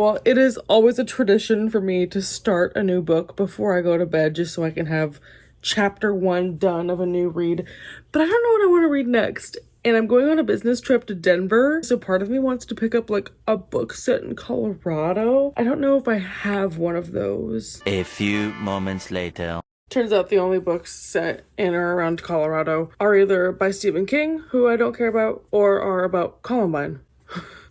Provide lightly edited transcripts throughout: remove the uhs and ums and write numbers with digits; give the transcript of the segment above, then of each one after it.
Well, it is always a tradition for me to start a new book before I go to bed just so I can have chapter 1 done of a new read. But I don't know what I want to read next. And I'm going on a business trip to Denver, so part of me wants to pick up like a book set in Colorado. I don't know if I have one of those. A few moments later. Turns out the only books set in or around Colorado are either by Stephen King, who I don't care about, or are about Columbine.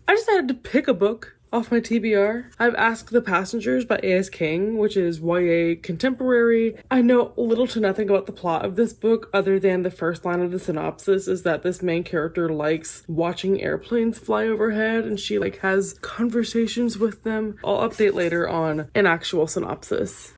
I decided to pick a book off my TBR. I've Asked the Passengers by A.S. King, which is YA contemporary. I know little to nothing about the plot of this book other than the first line of the synopsis is that this main character likes watching airplanes fly overhead and she like has conversations with them. I'll update later on an actual synopsis.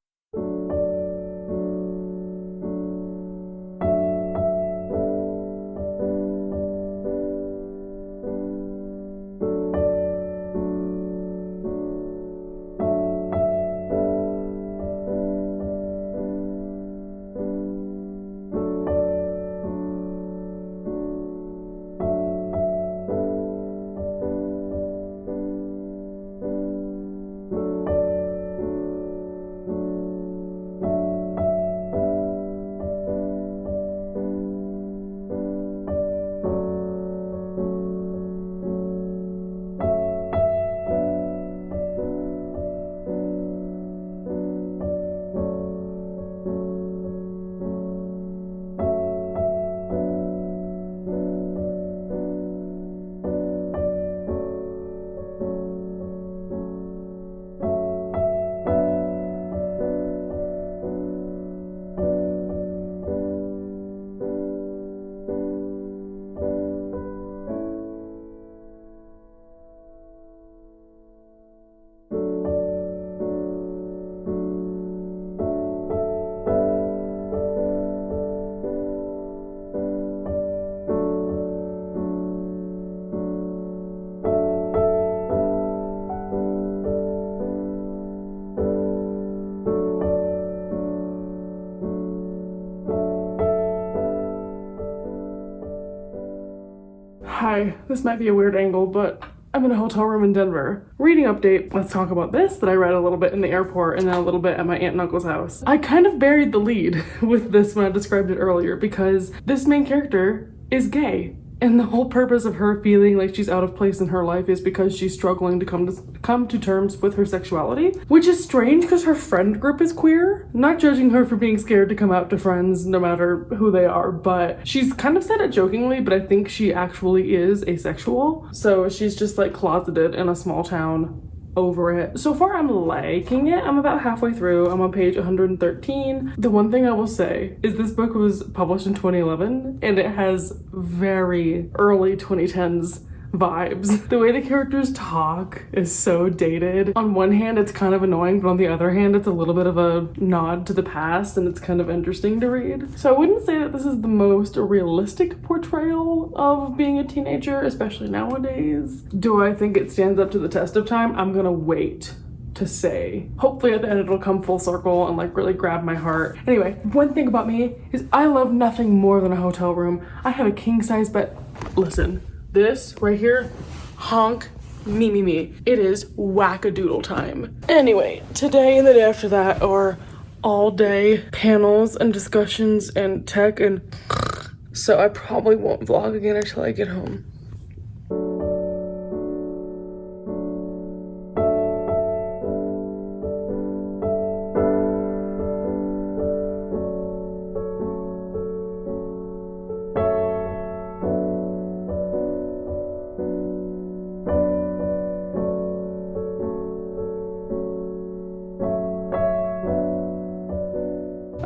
Hi, this might be a weird angle, but I'm in a hotel room in Denver. Reading update, let's talk about this that I read a little bit in the airport and then a little bit at my aunt and uncle's house. I kind of buried the lead with this when I described it earlier because this main character is gay. And the whole purpose of her feeling like she's out of place in her life is because she's struggling to come to terms with her sexuality, which is strange because her friend group is queer. Not judging her for being scared to come out to friends no matter who they are, but she's kind of said it jokingly, but I think she actually is asexual. So she's just like closeted in a small town over it. So far I'm liking it. I'm about halfway through. I'm on page 113. The one thing I will say is this book was published in 2011 and it has very early 2010s vibes. The way the characters talk is so dated. On one hand it's kind of annoying, but on the other hand it's a little bit of a nod to the past and it's kind of interesting to read. So I wouldn't say that this is the most realistic portrayal of being a teenager, especially nowadays. Do I think it stands up to the test of time? I'm gonna wait to say. Hopefully at the end it'll come full circle and like really grab my heart. Anyway, one thing about me is I love nothing more than a hotel room. I have a king size bed. Listen, this right here, honk, me. It is wackadoodle time. Anyway, today and the day after that are all day panels and discussions and tech and so I probably won't vlog again until I get home.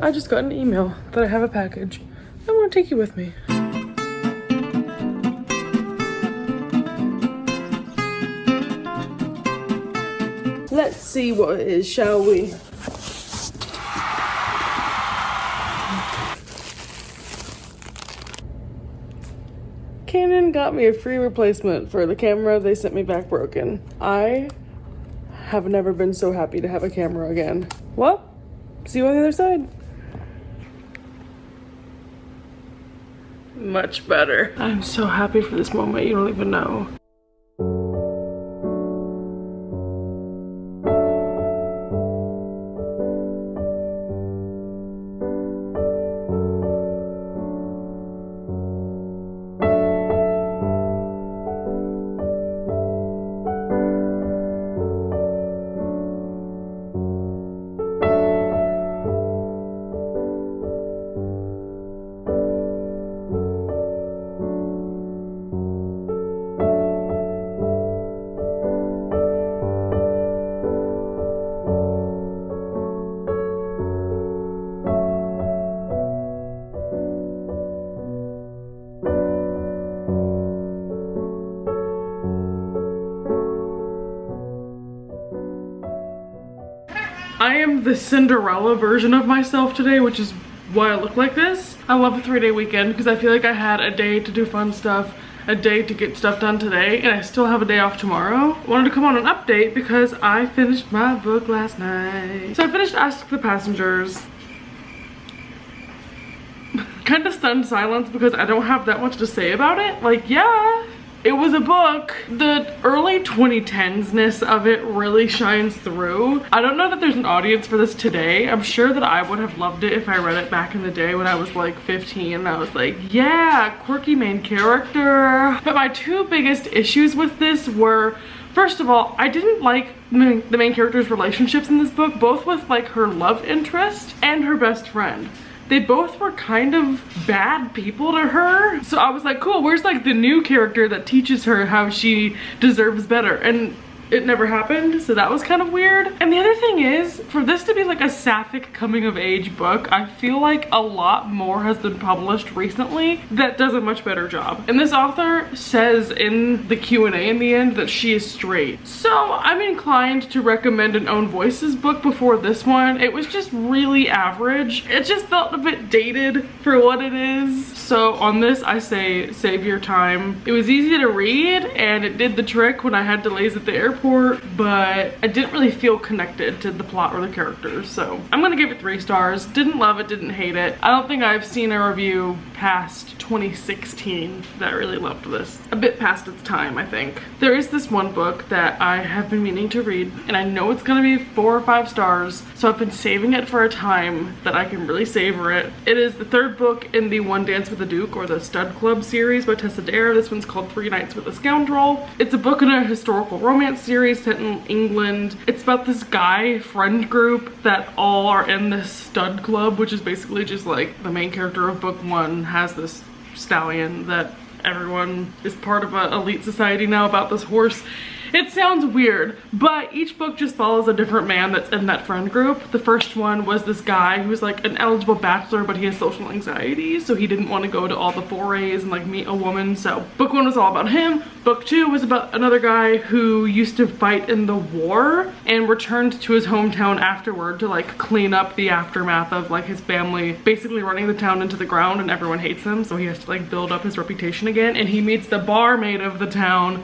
I just got an email that I have a package. I want to take you with me. Let's see what it is, shall we? Canon got me a free replacement for the camera they sent me back broken. I have never been so happy to have a camera again. Well, see you on the other side. Much better. I'm so happy for this moment, you don't even know. I am the Cinderella version of myself today, which is why I look like this. I love a 3-day weekend because I feel like I had a day to do fun stuff, a day to get stuff done today, and I still have a day off tomorrow. I wanted to come on an update because I finished my book last night. So I finished Ask the Passengers. Kind of stunned silence because I don't have that much to say about it. Like, yeah, it was a book. The early 2010s-ness of it really shines through. I don't know that there's an audience for this today. I'm sure that I would have loved it if I read it back in the day when I was like 15 and I was like, yeah, quirky main character. But my two biggest issues with this were, first of all, I didn't like the main character's relationships in this book, both with like her love interest and her best friend. They both were kind of bad people to her. So I was like, cool, where's like the new character that teaches her how she deserves better? And it never happened, so that was kind of weird. And the other thing is, for this to be like a sapphic coming of age book, I feel like a lot more has been published recently that does a much better job. And this author says in the Q&A in the end that she is straight. So I'm inclined to recommend an Own Voices book before this one. It was just really average. It just felt a bit dated for what it is. So on this, I say save your time. It was easy to read and it did the trick when I had delays at the airport, but I didn't really feel connected to the plot or the characters. So I'm gonna give it 3 stars. Didn't love it, didn't hate it. I don't think I've seen a review past 2016 that really loved this. A bit past its time, I think. There is this one book that I have been meaning to read and I know it's gonna be 4 or 5 stars, so I've been saving it for a time that I can really savor it. It is the 3rd book in the One Dance with the Duke or the Stud Club series by Tessa Dare. This one's called 3 Nights with a Scoundrel. It's a book in a historical romance series set in England. It's about this guy friend group that all are in this stud club, which is basically just like the main character of book 1 has this stallion that everyone is part of an elite society now about this horse. It sounds weird, but each book just follows a different man that's in that friend group. The first one was this guy who's like an eligible bachelor, but he has social anxiety, so he didn't want to go to all the forays and like meet a woman. So book 1 was all about him. Book 2 was about another guy who used to fight in the war and returned to his hometown afterward to like clean up the aftermath of like his family basically running the town into the ground and everyone hates him, so he has to like build up his reputation again. And he meets the barmaid of the town.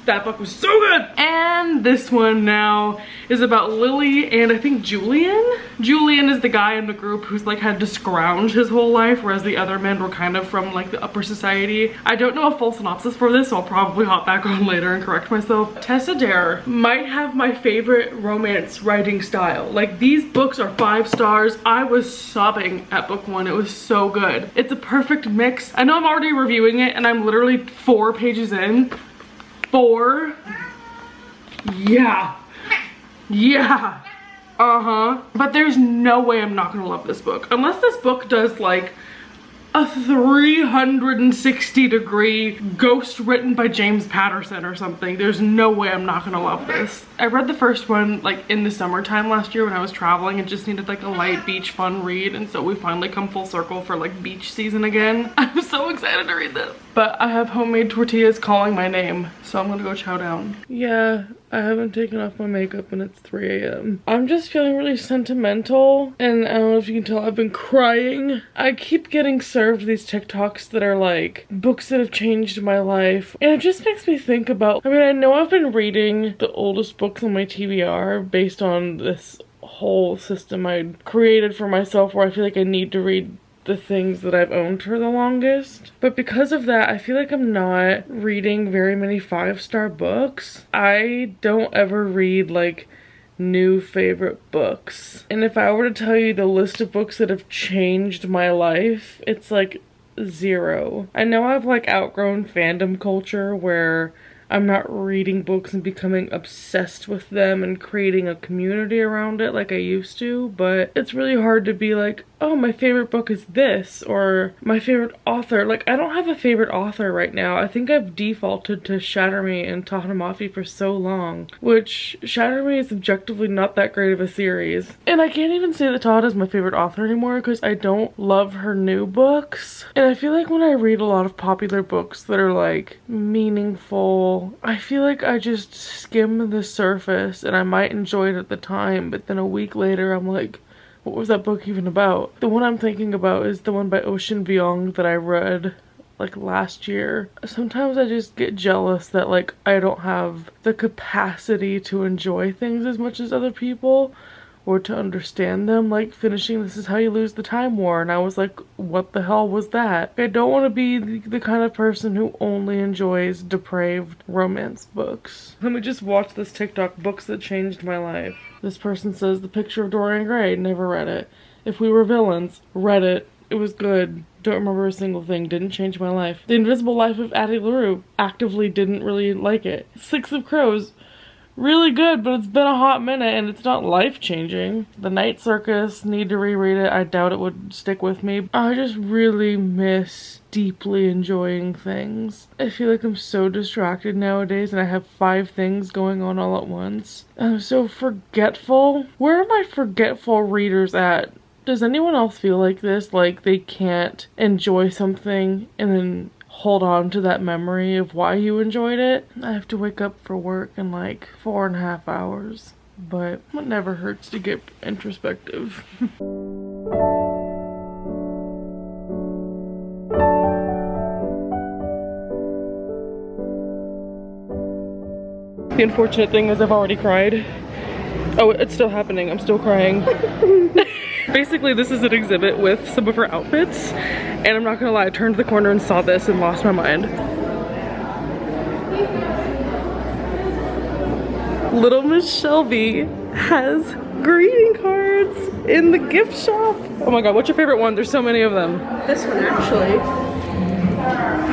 That book was so good! And this one now is about Lily and I think Julian? Julian is the guy in the group who's like had to scrounge his whole life, whereas the other men were kind of from like the upper society. I don't know a full synopsis for this, so I'll probably hop back on later and correct myself. Tessa Dare might have my favorite romance writing style. Like, these books are 5 stars. I was sobbing at book 1. It was so good. It's a perfect mix. I know I'm already reviewing it and I'm literally 4 pages in. 4. Yeah. But there's no way I'm not gonna love this book. Unless this book does like a 360-degree ghost written by James Patterson or something. There's no way I'm not gonna love this. I read the first one like in the summertime last year when I was traveling and just needed like a light beach fun read, and so we finally come full circle for like beach season again. I'm so excited to read this. But I have homemade tortillas calling my name, so I'm gonna go chow down. Yeah, I haven't taken off my makeup and it's 3 a.m. I'm just feeling really sentimental, and I don't know if you can tell, I've been crying. I keep getting served these TikToks that are like books that have changed my life, and it just makes me think about, I mean, I know I've been reading the oldest books on my TBR based on this whole system I created for myself where I feel like I need to read the things that I've owned for the longest. But because of that, I feel like I'm not reading very many 5-star books. I don't ever read like new favorite books. And if I were to tell you the list of books that have changed my life, it's like 0. I know I've like outgrown fandom culture where I'm not reading books and becoming obsessed with them and creating a community around it like I used to, but it's really hard to be like, oh, my favorite book is this, or my favorite author. Like, I don't have a favorite author right now. I think I've defaulted to Shatter Me and Tahanamafi for so long, which Shatter Me is objectively not that great of a series. And I can't even say that Todd is my favorite author anymore because I don't love her new books. And I feel like when I read a lot of popular books that are like meaningful know. I feel like I just skim the surface and I might enjoy it at the time, but then a week later I'm like, what was that book even about? The one I'm thinking about is the one by Ocean Vuong that I read like last year. Sometimes I just get jealous that like I don't have the capacity to enjoy things as much as other people or to understand them. Like finishing This Is How You Lose the Time War, and I was like, what the hell was that? I don't want to be the kind of person who only enjoys depraved romance books. Let me just watch this TikTok, books that changed my life. This person says The Picture of Dorian Gray, never read it. If We Were Villains, read it. It was good. Don't remember a single thing. Didn't change my life. The Invisible Life of Addie LaRue. Actively didn't really like it. Six of Crows. Really good, but it's been a hot minute and it's not life-changing. The Night Circus. Need to reread it. I doubt it would stick with me. I just really miss deeply enjoying things. I feel like I'm so distracted nowadays and I have 5 things going on all at once. I'm so forgetful. Where are my forgetful readers at? Does anyone else feel like this? Like they can't enjoy something and then hold on to that memory of why you enjoyed it? I have to wake up for work in like 4.5 hours, but it never hurts to get introspective. The unfortunate thing is I've already cried. Oh, it's still happening. I'm still crying. Basically, this is an exhibit with some of her outfits, and I'm not gonna lie, I turned the corner and saw this and lost my mind. Little Miss Shelby has greeting cards in the gift shop. Oh my god, what's your favorite one? There's so many of them. This one, actually.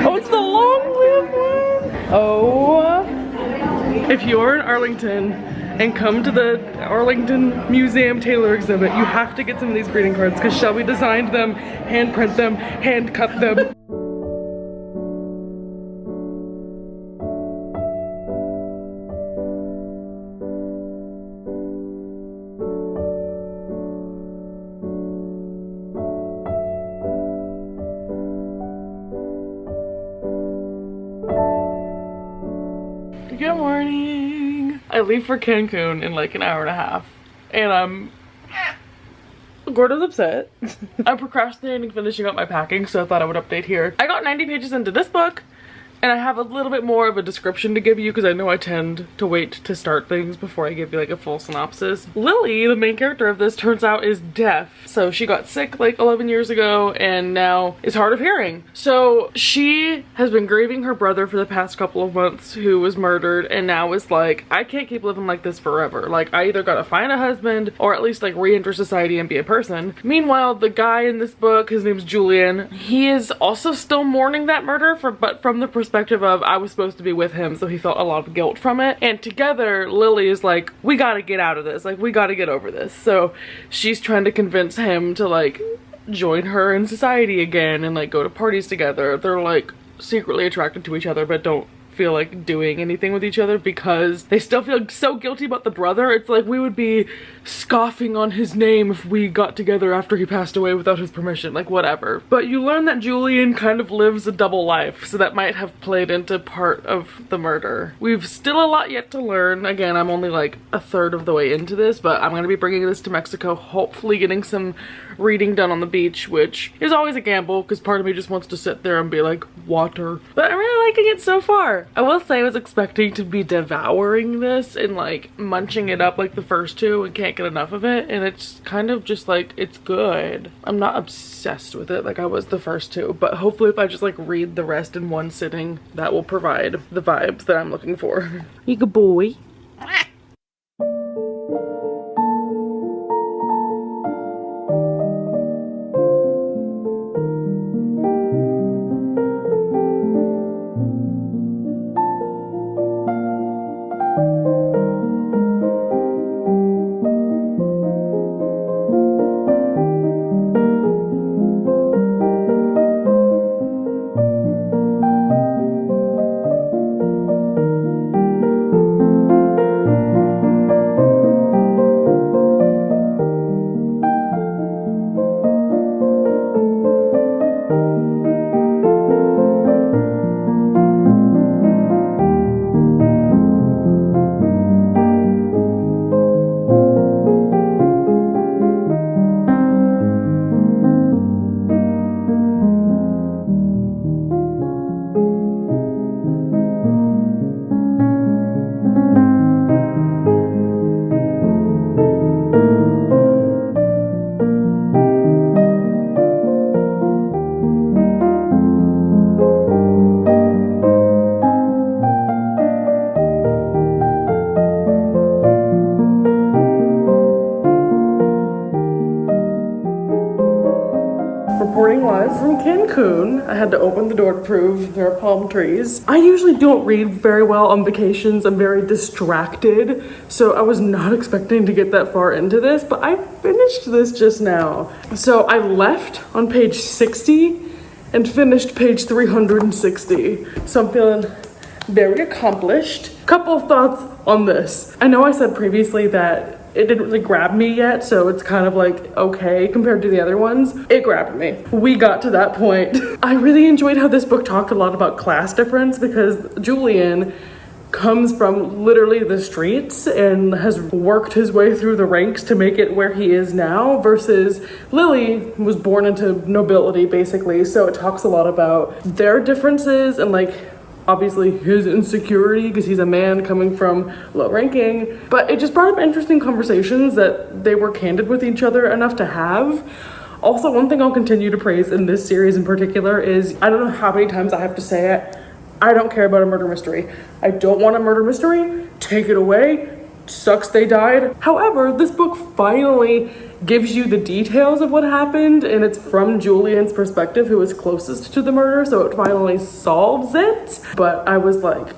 Oh, it's the long-lived one! Oh. If you're in Arlington and come to the Arlington Museum Taylor exhibit, you have to get some of these greeting cards because Shelby designed them, hand print them, hand cut them. Good morning. I leave for Cancun in like an hour and a half and I'm Gordo's upset. I'm procrastinating finishing up my packing, so I thought I would update here. I got 90 pages into this book and I have a little bit more of a description to give you because I know I tend to wait to start things before I give you like a full synopsis. Lily, the main character of this, turns out is deaf. So she got sick like 11 years ago and now is hard of hearing. So she has been grieving her brother for the past couple of months who was murdered and now is like, I can't keep living like this forever. Like I either gotta find a husband or at least like re-enter society and be a person. Meanwhile, the guy in this book, his name's Julian, he is also still mourning that murder but from the perspective of I was supposed to be with him, so he felt a lot of guilt from it. And together, Lily is like, we gotta get out of this. Like, we gotta get over this. So she's trying to convince him to like join her in society again and like go to parties together. They're like secretly attracted to each other but don't feel like doing anything with each other because they still feel so guilty about the brother. It's like we would be scoffing on his name if we got together after he passed away without his permission, like whatever. But you learn that Julian kind of lives a double life, so that might have played into part of the murder. We've still a lot yet to learn. Again, I'm only like a third of the way into this, but I'm gonna be bringing this to Mexico, hopefully getting some reading done on the beach, which is always a gamble because part of me just wants to sit there and be like, water. But I'm really liking it so far. I will say I was expecting to be devouring this and like munching it up like the first two and can't get enough of it, and it's kind of just like, it's good. I'm not obsessed with it like I was the first two, but hopefully if I just like read the rest in one sitting, that will provide the vibes that I'm looking for. You good boy. arrived from Cancun. I had to open the door to prove there are palm trees. I usually don't read very well on vacations. I'm very distracted, so I was not expecting to get that far into this, but I finished this just now. So I left on page 60 and finished page 360. So I'm feeling very accomplished. Couple of thoughts on this. I know I said previously that it didn't really grab me yet, so it's kind of like okay compared to the other ones. It grabbed me. We got to that point. I really enjoyed how this book talked a lot about class difference because Julian comes from literally the streets and has worked his way through the ranks to make it where he is now, versus Lily was born into nobility basically. So it talks a lot about their differences and like obviously his insecurity because he's a man coming from low ranking, but it just brought up interesting conversations that they were candid with each other enough to have. Also, one thing I'll continue to praise in this series in particular is, I don't know how many times I have to say it, I don't care about a murder mystery. I don't want a murder mystery. Take it away. Sucks they died. However, this book finally gives you the details of what happened, and it's from Julian's perspective, who was closest to the murder, so it finally solves it. But I was like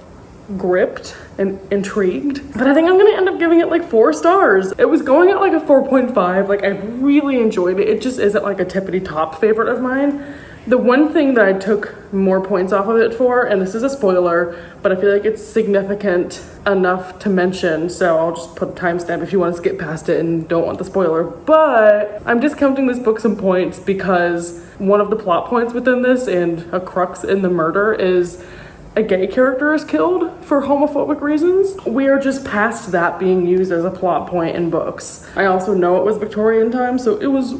gripped and intrigued. But I think I'm gonna end up giving it like 4 stars. It was going at like a 4.5. Like I really enjoyed it. It just isn't like a tippity top favorite of mine. The one thing that I took more points off of it for, and this is a spoiler, but I feel like it's significant enough to mention, so I'll just put a timestamp if you want to skip past it and don't want the spoiler. But I'm discounting this book some points because one of the plot points within this, and a crux in the murder, is a gay character is killed for homophobic reasons. We are just past that being used as a plot point in books. I also know it was Victorian times, so it was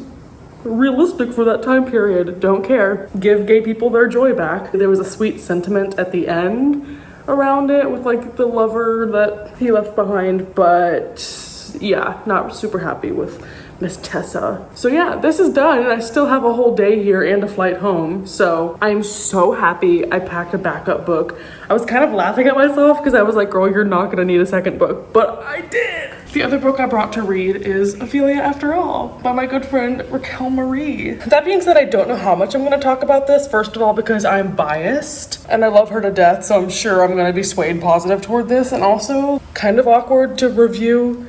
realistic for that time period. Don't care. Give gay people their joy back. There was a sweet sentiment at the end around it with like the lover that he left behind, but yeah, not super happy with Miss Tessa. So yeah, this is done and I still have a whole day here and a flight home. So I'm so happy I packed a backup book. I was kind of laughing at myself because I was like, girl, you're not gonna need a second book, but I did. The other book I brought to read is Ophelia After All by my good friend Raquel Marie. That being said, I don't know how much I'm going to talk about this. First of all, because I'm biased and I love her to death, so I'm sure I'm going to be swayed positive toward this, and also kind of awkward to review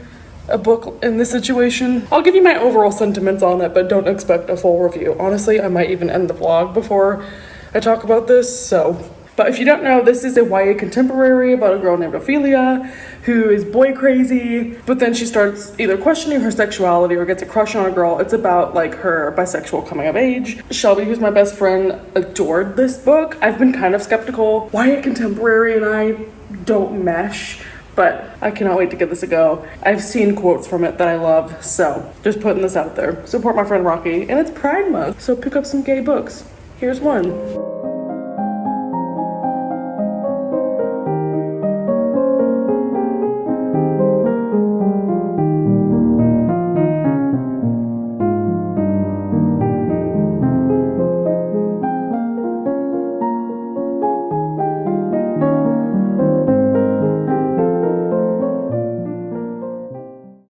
a book in this situation. I'll give you my overall sentiments on it, but don't expect a full review. Honestly, I might even end the vlog before I talk about this, so. But if you don't know, this is a YA contemporary about a girl named Ophelia who is boy crazy, but then she starts either questioning her sexuality or gets a crush on a girl. It's about like her bisexual coming of age. Shelby, who's my best friend, adored this book. I've been kind of skeptical. YA contemporary and I don't mesh, but I cannot wait to give this a go. I've seen quotes from it that I love, so just putting this out there. Support my friend Rocky, and it's Pride Month, so pick up some gay books. Here's one.